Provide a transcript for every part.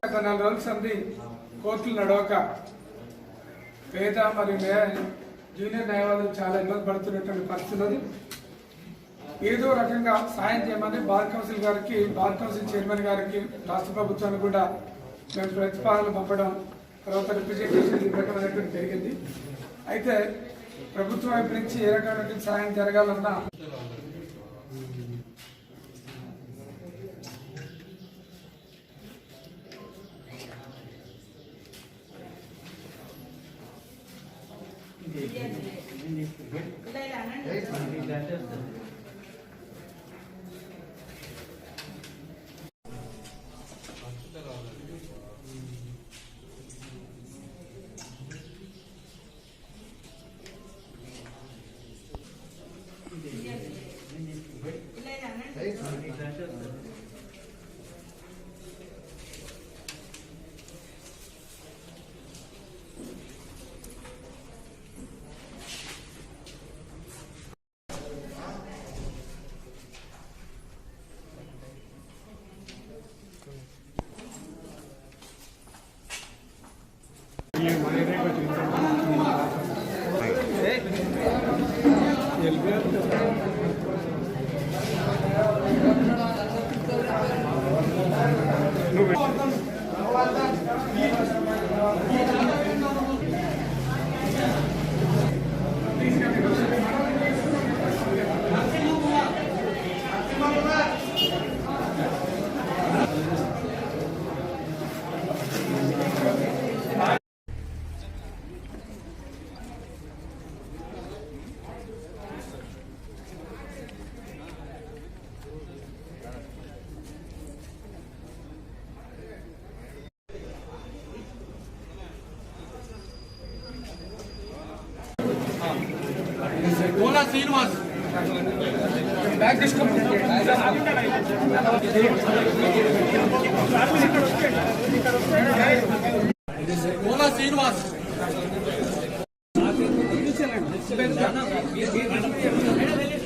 4 రోజుల సంది కోర్టులు నడవక పేద మరియు జూనియర్ న్యాయవాదులు చాలా ఇబ్బంది పడుతున్నటువంటి పరిస్థితులు. ఏదో రకంగా సాయం చేయమని బార్ కౌన్సిల్ గారికి, బార్ కౌన్సిల్ చైర్మన్ గారికి, రాష్ట్ర ప్రభుత్వానికి కూడా మేము ప్రతిపాదనలు పంపడం, తర్వాత రిప్రజెంటేషన్ ఇవ్వడం అనేటువంటి జరిగింది. అయితే ప్రభుత్వం వైపు నుంచి ఏ రకమైన సాయం జరగాలన్నా बोला श्रीनिवास बैग डिस्को बोला श्रीनिवास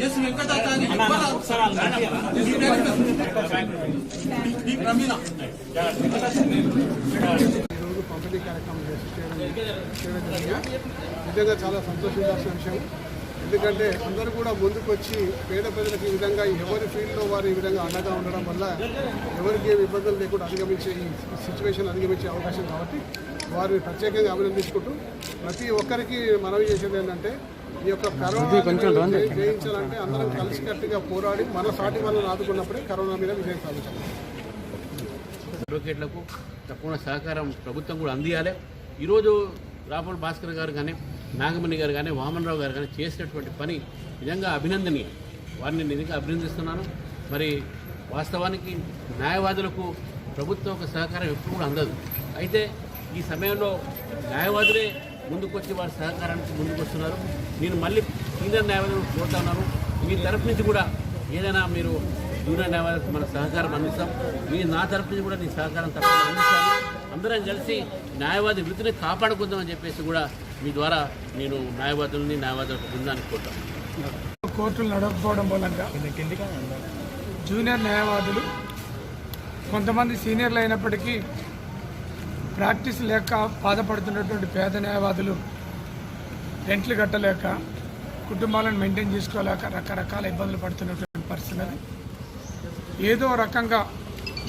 यस वेंकटाचार्य रमीना పంపిణీ కార్యక్రమం నిజంగా చాలా సంతోషించాల్సిన విషయం. ఎందుకంటే అందరూ కూడా ముందుకు వచ్చి పేద ప్రజలకు ఈ విధంగా ఎవరి ఫీల్డ్లో వారు ఈ విధంగా అండగా ఉండడం వల్ల ఎవరికి ఏమి ఇబ్బందులు లేకుండా అధిగమించే ఈ సిచ్యువేషన్ అధిగమించే అవకాశం కాబట్టి వారిని ప్రత్యేకంగా అభినందించుకుంటూ ప్రతి ఒక్కరికి మనవి చేసేది ఏంటంటే ఈ యొక్క కరోనా జయించాలంటే అందరం కలిసికట్టుగా పోరాడి మన సాటి వాళ్ళని ఆదుకున్నప్పుడే కరోనా మీద విజయం సాధించాలి. అడ్వకేట్లకు తప్పకుండా సహకారం ప్రభుత్వం కూడా అందియాలి. ఈరోజు రాపూల్ భాస్కర్ గారు కానీ, నాగమణి గారు కానీ, వామనరావు గారు కానీ చేసినటువంటి పని నిజంగా అభినందనీయం. వారిని నిజంగా అభినందిస్తున్నాను. మరి వాస్తవానికి న్యాయవాదులకు ప్రభుత్వం ఒక సహకారం ఎప్పుడు కూడా అందదు. అయితే ఈ సమయంలో న్యాయవాదులే ముందుకొచ్చి వారి సహకారానికి ముందుకు వస్తున్నారు. నేను మళ్ళీ సీనియర్ న్యాయవాదులను కోరుతా ఉన్నాను, మీ తరఫు నుంచి కూడా ఏదైనా మీరు జూనియర్ న్యాయవాదులకు మన సహకారం అందిస్తాం. మీరు నా తరఫు నుంచి కూడా నీ సహకారం తప్పకుండా అందిస్తాను. అందరం కలిసి న్యాయవాది వృత్తిని కాపాడుకుందామని చెప్పేసి కూడా మీ ద్వారా నేను న్యాయవాదుల బృందానికి కోరుతాను. కోర్టులు నడవకపోవడం మూలంగా జూనియర్ న్యాయవాదులు కొంతమంది సీనియర్లు అయినప్పటికీ ప్రాక్టీస్ లేక బాధపడుతున్నటువంటి పేద న్యాయవాదులు రెంట్లు కట్టలేక, కుటుంబాలను మెయింటైన్ చేసుకోలేక రకరకాల ఇబ్బందులు పడుతున్నటువంటి పరిస్థితి. ఏదో రకంగా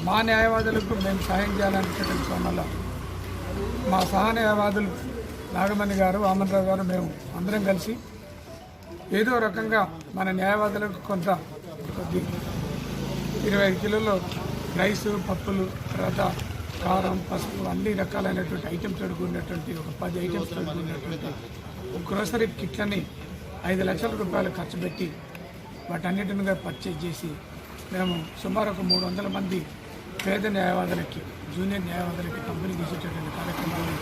మా న్యాయవాదులకు మేము సాయం చేయాలనుకునే కోణంలో మా సహ న్యాయవాదులు నాగమణి గారు, వామనరావు గారు, మేము అందరం కలిసి ఏదో రకంగా మన న్యాయవాదులకు కొంత 25 కిలోలు రైసు, పప్పులు, తర్వాత కారం, పసుపు అన్ని రకాలైనటువంటి ఐటమ్స్ కూడినటువంటి ఒక 10 ఐటమ్స్ కూడినటువంటి ఒక గ్రోసరీ కిట్లని 5 లక్షల రూపాయలు ఖర్చు పెట్టి వాటన్నిటిని పర్చేజ్ చేసి మేము సుమారు ఒక 300 మంది పేద న్యాయవాదులకి, జూనియర్ న్యాయవాదులకి పంపిణీ చేసేటటువంటి కార్యక్రమాన్ని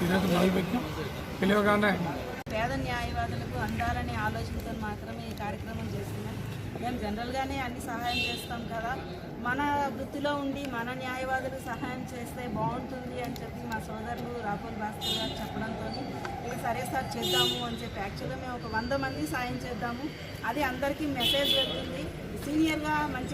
ఈరోజు మొదలుపెట్టాం. పిలువగానే పేద న్యాయవాదులకు అందాలనే ఆలోచనతో మాత్రమే ఈ కార్యక్రమం చేస్తున్నాం. మేము జనరల్గానే అన్ని సహాయం చేస్తాం కదా, మన వృత్తిలో ఉండి మన న్యాయవాదులకు సహాయం చేస్తే బాగుంటుంది అని చెప్పి మా సోదరులు రాపూల్ భాస్కర్ గారు చెప్పడంతో ఇక సరే సార్ చేద్దాము అని చెప్పి యాక్చువల్గా మేము ఒక 100 మంది సాయం చేద్దాము, అది అందరికీ మెసేజ్ వెళ్తుంది. సీనియర్గా మంచి